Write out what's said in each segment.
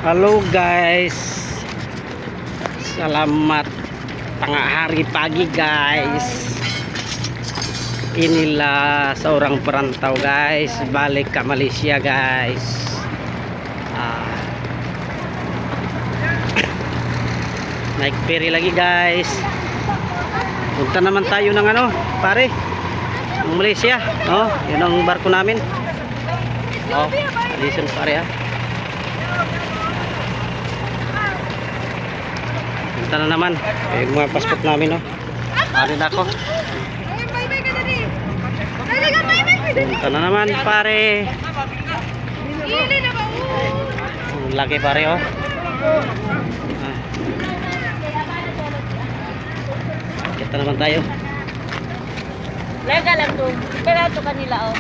Halo guys, selamat tengah hari pagi guys. Inilah seorang perantau guys, balik ke Malaysia guys. Naik ferry lagi guys. Punta naman tayo ng ano pare, ng Malaysia. Oh, yun ang barko namin. Oh, alisan pare ha. Punta na naman yung mga passport namin, no? Ari na ako. Punta na naman pare. Ang laki pare, oh. Kita naman tayo. Lega lang to. Pero ito kanila, oh.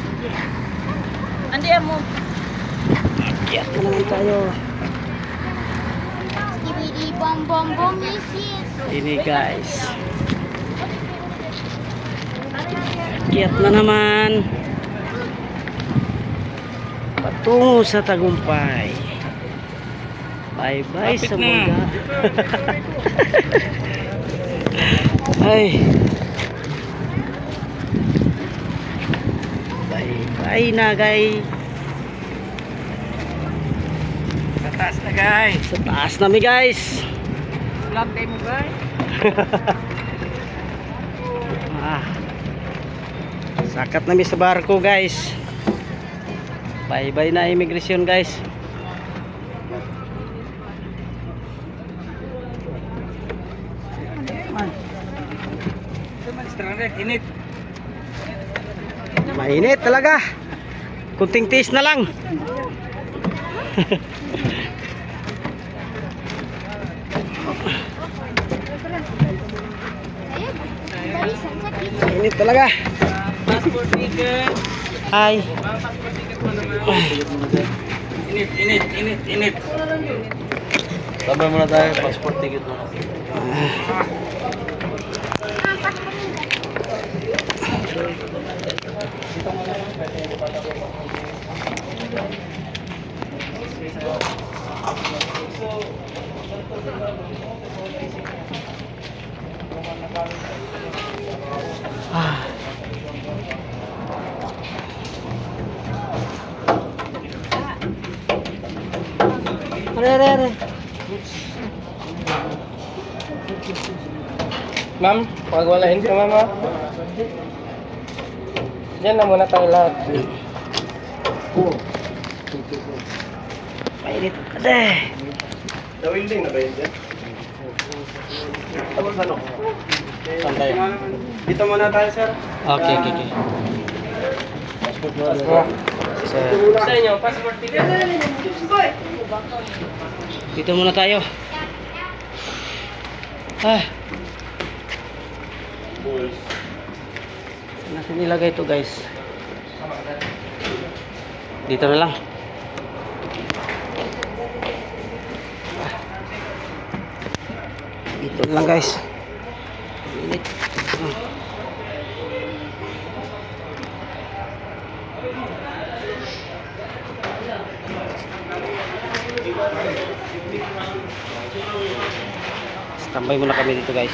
Andi mo. Kita naman tayo. Ini guys, kiat na naman patungo sa tagumpay. Bye bye sa mga ay bye bye na guys. Sa taas na guys. Sa taas na mi guys. Vlog tayo mo guys. Sakat na mi sa barko guys. Bye bye na immigration guys. Init. Mainit talaga. Kunting tiis na lang. Init talaga. Passport ticket. Hi. Passport ticket mo naman. Init. Sabay muna tayo, passport ticket mo. Are. Ma'am, pagwalain ka mama. Diyan na muna tayo lahat. Mainit. Ade. Dawilding na ba yun dyan? Tapos ano? Saan tayo? Dito muna tayo sir. Okay. Passport mo. Sa Sa inyo, passport ticket. dito muna tayo. Saan natin nilagay ito guys? Dito na lang. Dito na lang guys. Init. Standby muna kami dito guys.